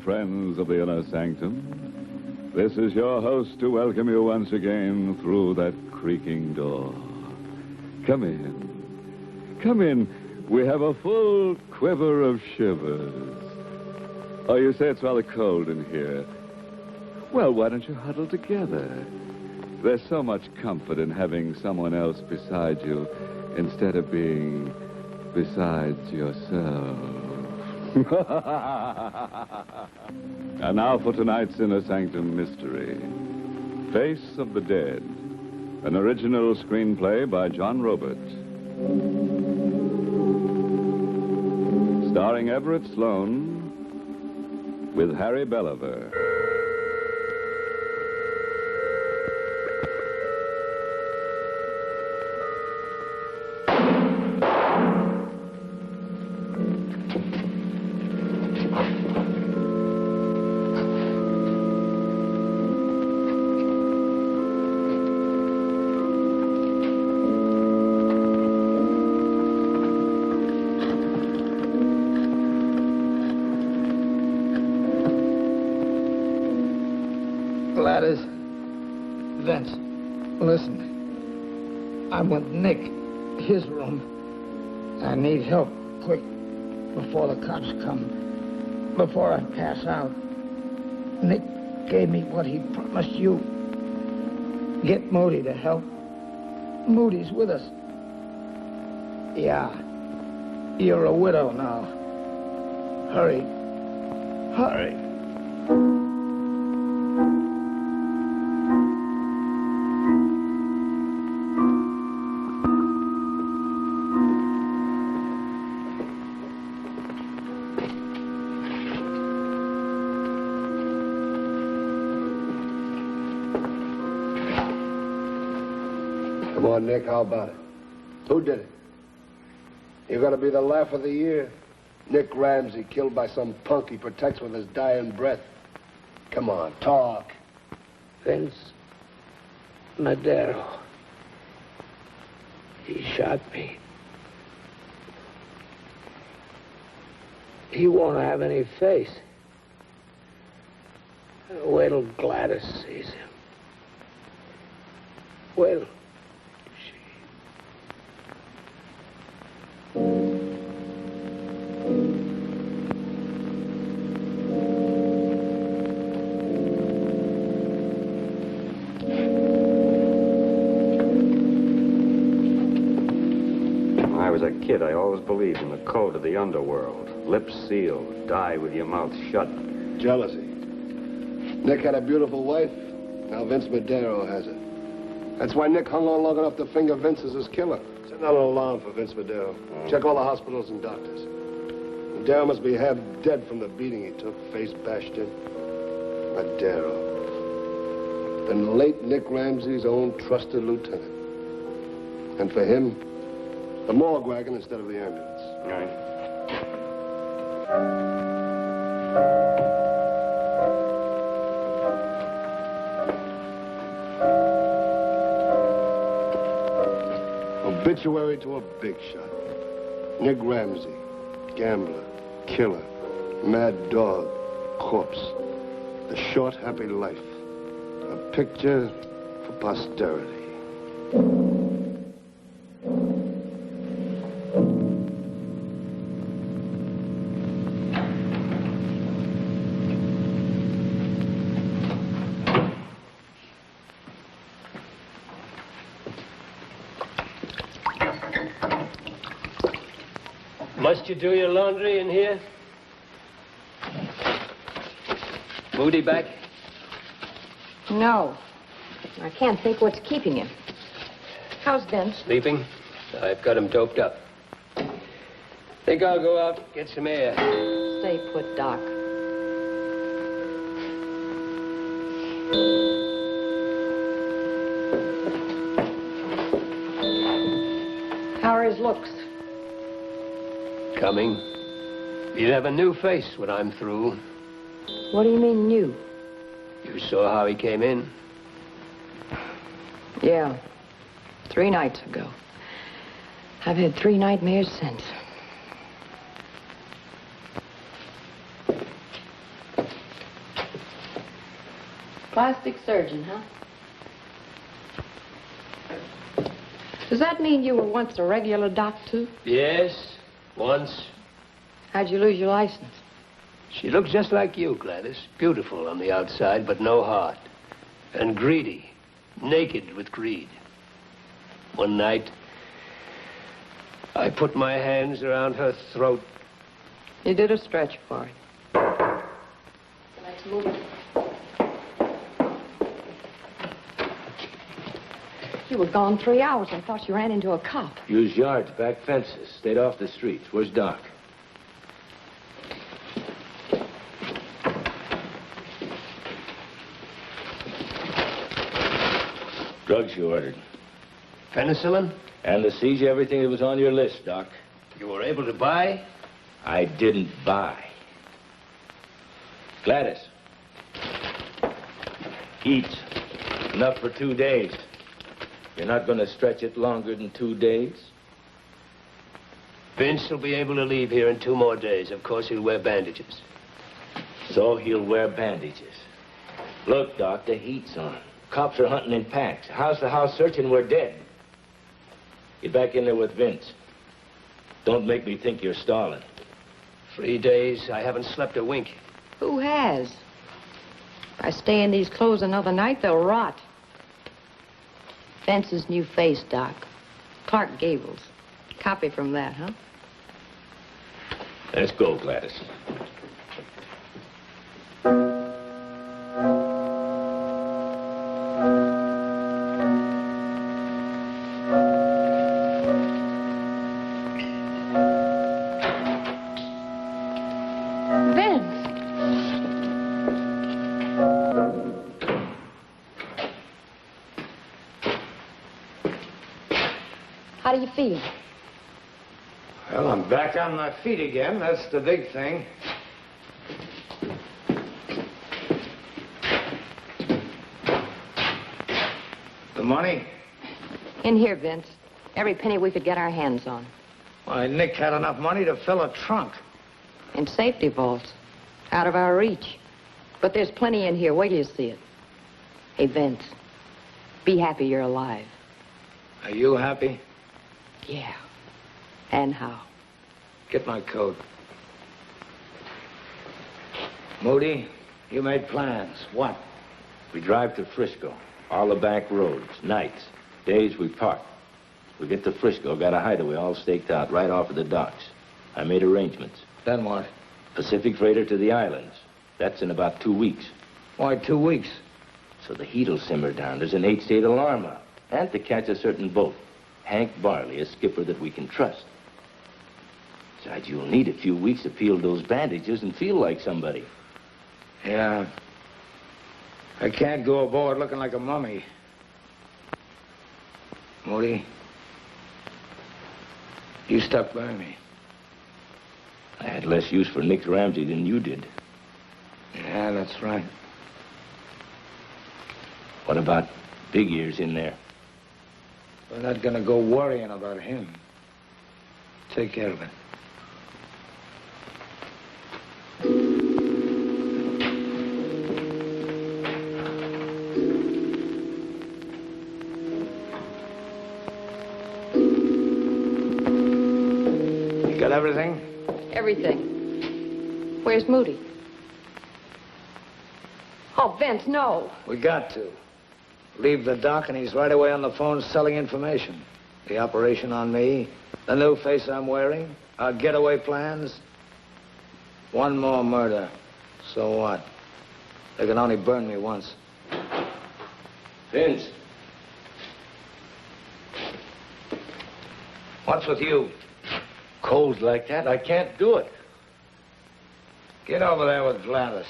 friends of the Inner Sanctum. This is your host to welcome you once again through that creaking door. Come in. Come in. We have a full quiver of shivers. Oh, you say it's rather cold in here. Well, why don't you huddle together? There's so much comfort in having someone else beside you instead of being besides yourself. And now for tonight's Inner Sanctum mystery. Face of the Dead, an original screenplay by John Robert. Starring Everett Sloane with Harry Belliver. Gladys, Vince, listen. I'm with Nick, his room. I need help, quick, before the cops come, before I pass out. Nick gave me what he promised you. Get Moody to help. Moody's with us. Yeah, you're a widow now. Hurry, hurry. Come on, Nick, how about it? Who did it? You're gonna be the laugh of the year. Nick Ramsey, killed by some punk he protects with his dying breath. Come on, talk. Vince Madero. He shot me. He won't have any face. Wait till Gladys sees him. Wait till kid, I always believed in the code of the underworld. Lips sealed, die with your mouth shut. Jealousy. Nick had a beautiful wife. Now Vince Madero has her. That's why Nick hung on long enough to finger Vince as his killer. Send out an alarm for Vince Madero. Check all the hospitals and doctors. Madero must be half dead from the beating he took, face bashed in. Madero. Been late Nick Ramsey's own trusted lieutenant. And for him, the morgue wagon instead of the ambulance. All right. Obituary to a big shot. Nick Ramsey, gambler, killer, mad dog, corpse. The short, happy life. A picture for posterity. Must you do your laundry in here? Moody back? No. I can't think what's keeping him. How's Vince? Sleeping? I've got him doped up. Think I'll go out, get some air. Stay put, Doc. How are his looks? Coming. He'll have a new face when I'm through. What do you mean, new? You saw how he came in? Yeah. 3 nights ago. I've had 3 nightmares since. Plastic surgeon, huh? Does that mean you were once a regular doc, too? Yes, once. How'd you lose your license? She looks just like you, Gladys. Beautiful on the outside, but no heart. And greedy. Naked with greed. One night, I put my hands around her throat. You did a stretch for it. Let's move it. You were gone 3 hours. I thought you ran into a cop. Used yards, back fences, stayed off the streets. Where's Doc? Drugs you ordered. Penicillin? Anesthesia, everything that was on your list, Doc. You were able to buy? I didn't buy. Gladys. Eat. Enough for 2 days. You're not going to stretch it longer than 2 days? Vince will be able to leave here in 2 more days. Of course, he'll wear bandages. So he'll wear bandages. Look, Doc, the heat's on. Cops are hunting in packs. House to house searching, we're dead. Get back in there with Vince. Don't make me think you're stalling. 3 days, I haven't slept a wink. Who has? If I stay in these clothes another night, they'll rot. Vince's new face, Doc. Clark Gables. Copy from that, huh? Let's go, Gladys. How do you feel? Well, I'm back on my feet again. That's the big thing. The money? In here, Vince. Every penny we could get our hands on. Why, Nick had enough money to fill a trunk. In safety vaults. Out of our reach. But there's plenty in here. Wait till you see it. Hey, Vince. Be happy you're alive. Are you happy? Yeah. And how? Get my coat. Moody, you made plans. What? We drive to Frisco. All the back roads. Nights. Days we park. We get to Frisco. Got a hideaway all staked out right off of the docks. I made arrangements. Then what? Pacific freighter to the islands. That's in about 2 weeks. Why 2 weeks? So the heat'll simmer down. There's an 8-state alarm out. And to catch a certain boat. Hank Barley, a skipper that we can trust. Besides, you'll need a few weeks to peel those bandages and feel like somebody. Yeah. I can't go aboard looking like a mummy. Moody, you stuck by me. I had less use for Nick Ramsey than you did. Yeah, that's right. What about Big Ears in there? We're not gonna go worrying about him. Take care of it. You got everything? Everything. Where's Moody? Oh, Vince, no. We got to. Leave the dock and he's right away on the phone selling information. The operation on me, the new face I'm wearing, our getaway plans. One more murder. So what? They can only burn me once. Vince. What's with you? Colds like that, I can't do it. Get over there with Gladys.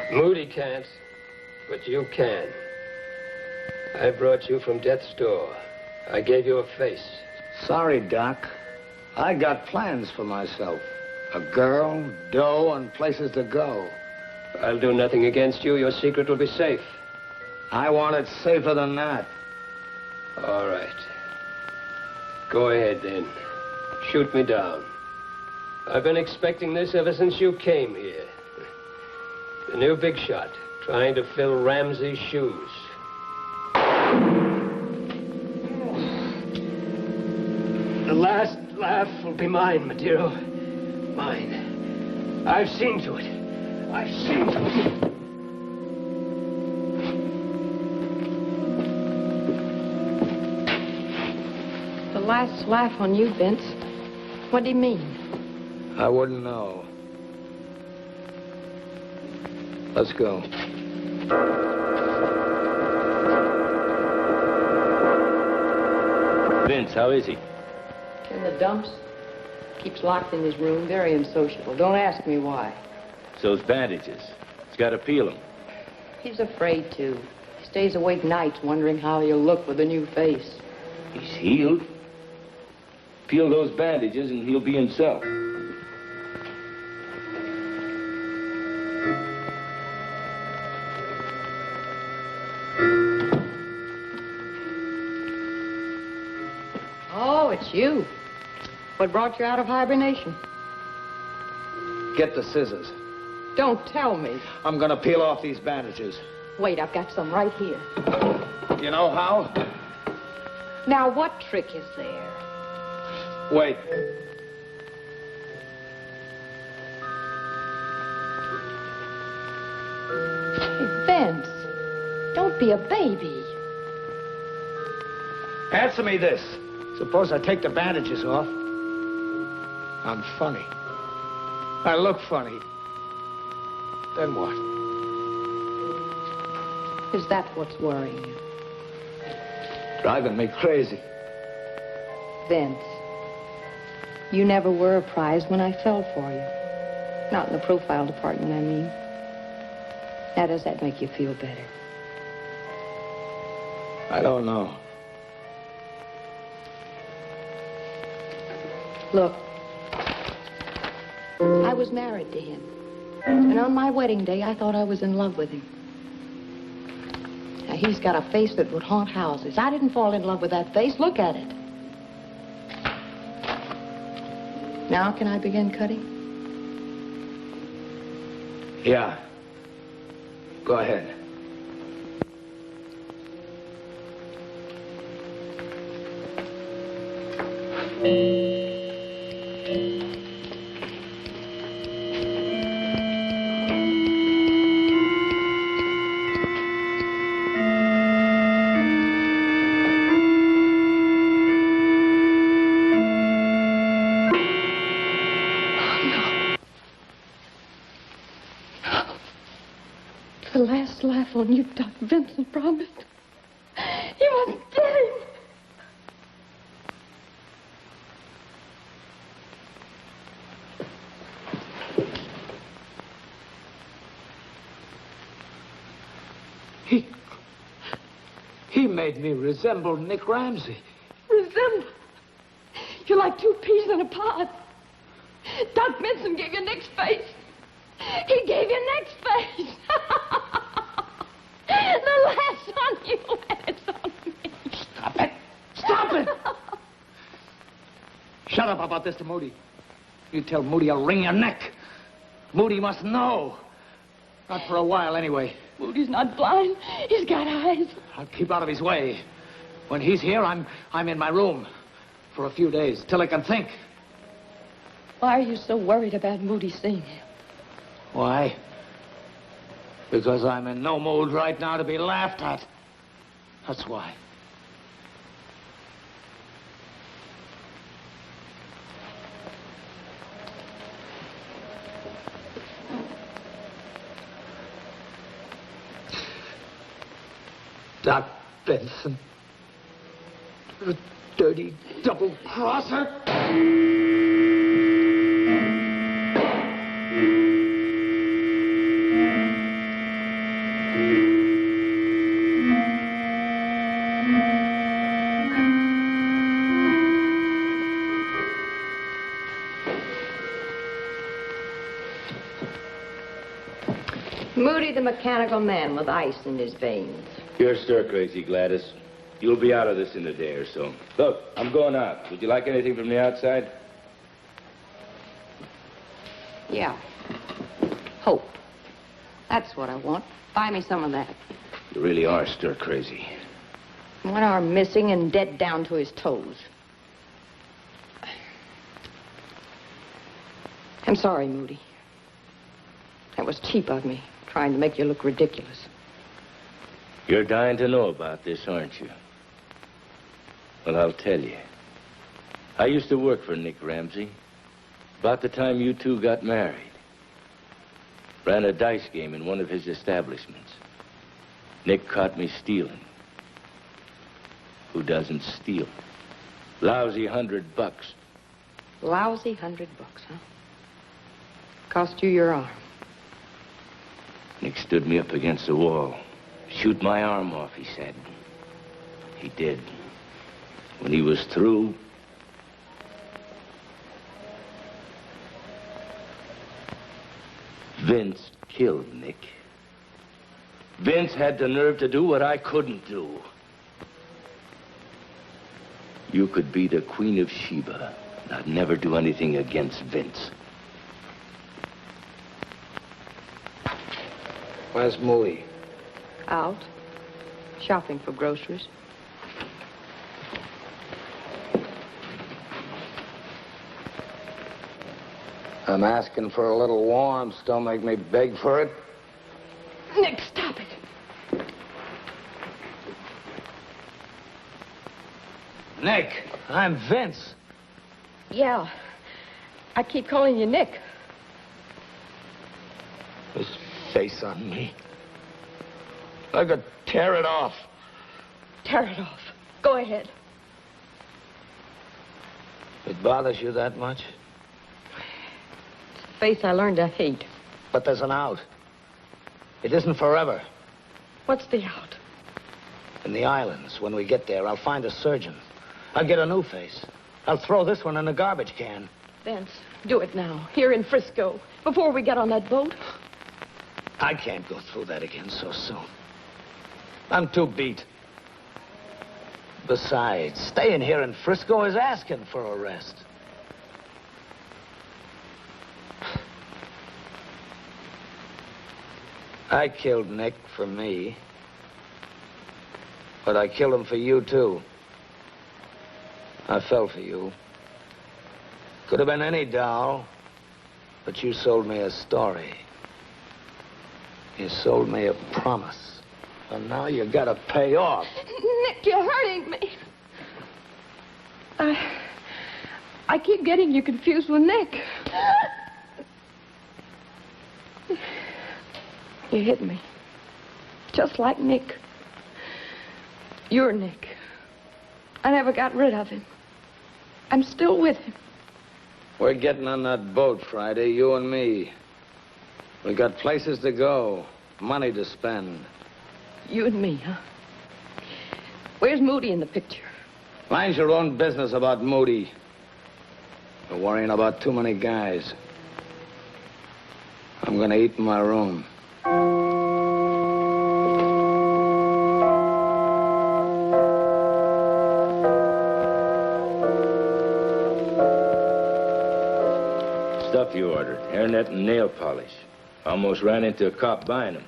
Moody can't, but you can. I brought you from death's door. I gave you a face. Sorry, Doc. I got plans for myself. A girl, dough, and places to go. I'll do nothing against you. Your secret will be safe. I want it safer than that. All right. Go ahead, then. Shoot me down. I've been expecting this ever since you came here. The new big shot, trying to fill Ramsey's shoes. The last laugh will be mine, Madero. Mine. I've seen to it. I've seen to it. The last laugh on you, Vince. What do you mean? I wouldn't know. Let's go. Vince, how is he? In the dumps. Keeps locked in his room, very unsociable. Don't ask me why. Those bandages. It's got to peel him. He's afraid to. He stays awake nights wondering how he'll look with a new face. He's healed. Peel those bandages and he'll be himself. Oh, it's you. What brought you out of hibernation? Get the scissors. Don't tell me. I'm gonna peel off these bandages. Wait, I've got some right here. You know how? Now, what trick is there? Wait. Hey, Vince, don't be a baby. Answer me this. Suppose I take the bandages off. I'm funny. I look funny. Then what? Is that what's worrying you? Driving me crazy. Vince, you never were a prize when I fell for you. Not in the profile department, I mean. Now, does that make you feel better? I don't know. Look, I was married to him. And on my wedding day, I thought I was in love with him. Now, he's got a face that would haunt houses. I didn't fall in love with that face. Look at it. Now, can I begin cutting? Yeah. Go ahead. The last laugh on you, Dr. Vincent promised. He wasn't kidding. He made me resemble Nick Ramsey. Resemble? You're like two peas in a pod. Doc Vincent gave you Nick's face. He gave you Nick's face. The last on you, and it's on me. Stop it. Stop it. Shut up about this to Moody. You tell Moody I'll wring your neck. Moody must know. Not for a while, anyway. Moody's not blind. He's got eyes. I'll keep out of his way. When he's here, I'm in my room for a few days, till I can think. Why are you so worried about Moody seeing you? Why? Because I'm in no mood right now to be laughed at. That's why. Doc Benson, a dirty double-crosser. Moody, the mechanical man with ice in his veins. You're stir-crazy, Gladys. You'll be out of this in a day or so. Look, I'm going out. Would you like anything from the outside? Yeah. Hope. That's what I want. Buy me some of that. You really are stir crazy. 1 arm missing and dead down to his toes. I'm sorry, Moody. That was cheap of me, trying to make you look ridiculous. You're dying to know about this, aren't you? Well, I'll tell you. I used to work for Nick Ramsey. About the time you two got married. Ran a dice game in one of his establishments. Nick caught me stealing. Who doesn't steal? Lousy $100. Lousy $100, huh? Cost you your arm. Nick stood me up against the wall. Shoot my arm off, he said. He did. When he was through, Vince killed Nick. Vince had the nerve to do what I couldn't do. You could be the Queen of Sheba, and I'd never do anything against Vince. Where's Moody? Out. Shopping for groceries. I'm asking for a little warmth. Don't make me beg for it. Nick, stop it. Nick, I'm Vince. Yeah. I keep calling you Nick. This face on me. I could tear it off. Tear it off. Go ahead. It bothers you that much? It's a face I learned to hate. But there's an out. It isn't forever. What's the out? In the islands, when we get there, I'll find a surgeon. I'll get a new face. I'll throw this one in the garbage can. Vince, do it now, here in Frisco, before we get on that boat. I can't go through that again so soon. I'm too beat. Besides, staying here in Frisco is asking for a rest. I killed Nick for me. But I killed him for you, too. I fell for you. Could have been any doll, but you sold me a story. You sold me a promise. And now you gotta pay off. Nick, you're hurting me. I keep getting you confused with Nick. You hit me. Just like Nick. You're Nick. I never got rid of him. I'm still with him. We're getting on that boat Friday, you and me. We got places to go, money to spend. You and me, huh? Where's Moody in the picture? Mind your own business about Moody. You're worrying about too many guys. I'm gonna eat in my room. Stuff you ordered. Hairnet and nail polish. Almost ran into a cop buying them.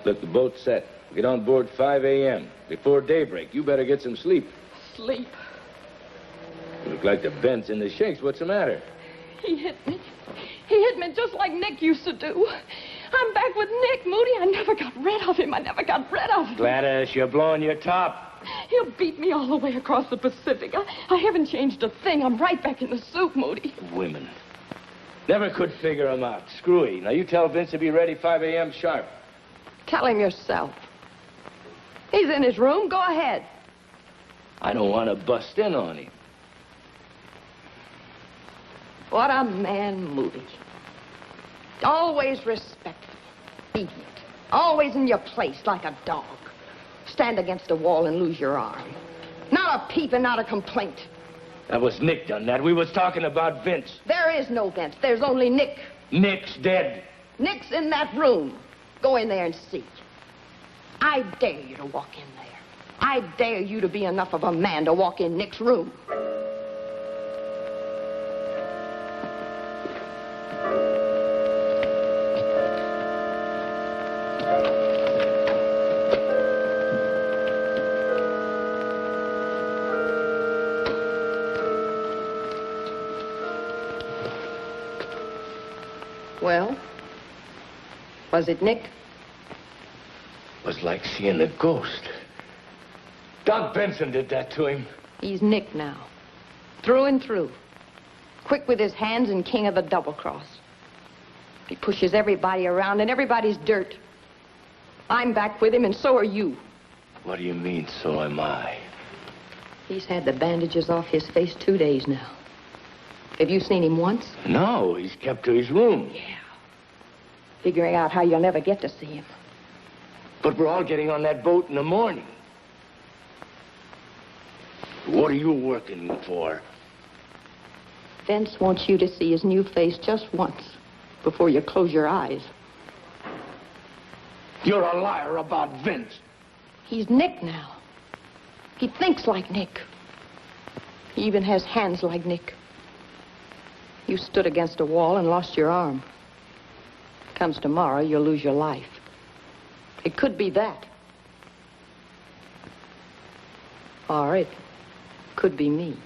Look, the boat's set. Get on board 5 a.m. Before daybreak. You better get some sleep. Sleep. You look like the bent's in the shakes. What's the matter? He hit me. He hit me just like Nick used to do. I'm back with Nick, Moody. I never got rid of him. I never got rid of him. Gladys, you're blowing your top. He'll beat me all the way across the Pacific. I haven't changed a thing. I'm right back in the soup, Moody. Women. Never could figure him out. Screwy. Now you tell Vince to be ready 5 a.m. sharp. Tell him yourself. He's in his room. Go ahead. I don't want to bust in on him. What a man, Moody. Always respectful. Obedient. Always in your place like a dog. Stand against a wall and lose your arm. Not a peep and not a complaint. That was Nick done that. We was talking about Vince. There is no Vince. There's only Nick. Nick's dead. Nick's in that room. Go in there and see. I dare you to walk in there. I dare you to be enough of a man to walk in Nick's room. Well, was it Nick? It was like seeing a ghost. Doc Benson did that to him. He's Nick now. Through and through. Quick with his hands and king of the double-cross. He pushes everybody around and everybody's dirt. I'm back with him and so are you. What do you mean, so am I? He's had the bandages off his face 2 days now. Have you seen him once? No, he's kept to his room. Yeah. Figuring out how you'll never get to see him. But we're all getting on that boat in the morning. What are you working for? Vince wants you to see his new face just once before you close your eyes. You're a liar about Vince. He's Nick now. He thinks like Nick. He even has hands like Nick. You stood against a wall and lost your arm. Comes tomorrow, you'll lose your life. It could be that. Or it could be me.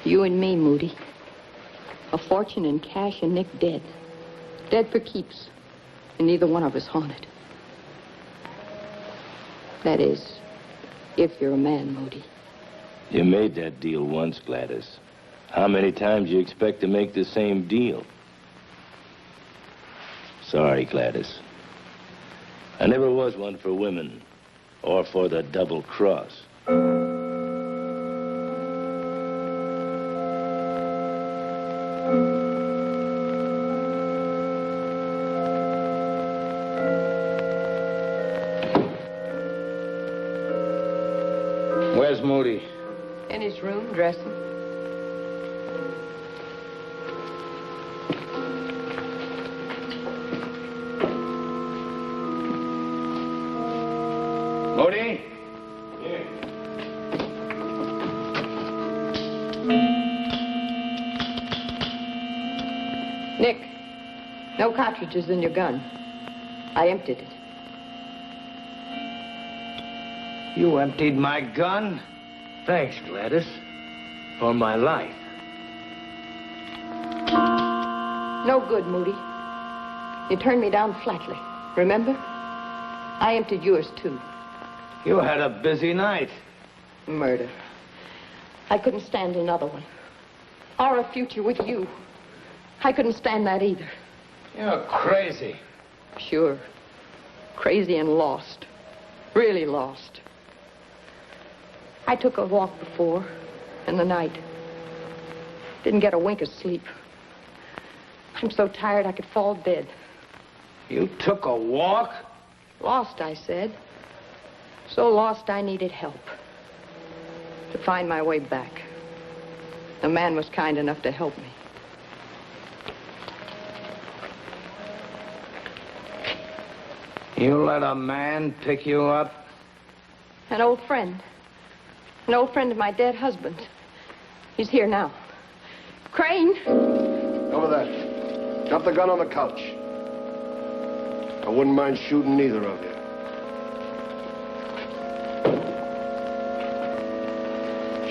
You and me, Moody. A fortune in cash and Nick dead. Dead for keeps. And neither one of us haunted. That is, if you're a man, Moody. You made that deal once, Gladys. How many times do you expect to make the same deal? Sorry, Gladys. I never was one for women or for the double cross. Where's Moody? In his room, dressing. Moody? Here. Nick, no cartridges in your gun. I emptied it. You emptied my gun? Thanks, Gladys. For my life. No good, Moody. You turned me down flatly. Remember? I emptied yours, too. You had a busy night. Murder. I couldn't stand another one. Or a future with you. I couldn't stand that either. You're crazy. Sure. Crazy and lost. Really lost. I took a walk before, in the night. Didn't get a wink of sleep. I'm so tired I could fall dead. You took a walk? Lost, I said. So lost I needed help. To find my way back. A man was kind enough to help me. You let a man pick you up? An old friend. An old friend of my dead husband. He's here now. Crane! Over there. Drop the gun on the couch. I wouldn't mind shooting neither of you.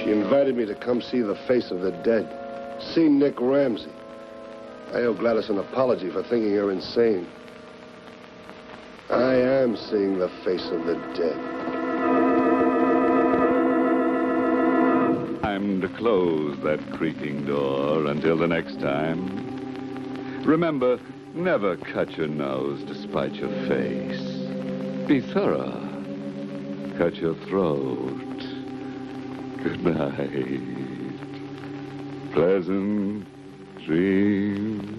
She invited me to come see the face of the dead. See Nick Ramsey. I owe Gladys an apology for thinking her insane. I am seeing the face of the dead. Time to close that creaking door until the next time. Remember, never cut your nose to spite your face. Be thorough. Cut your throat. Good night. Pleasant dreams.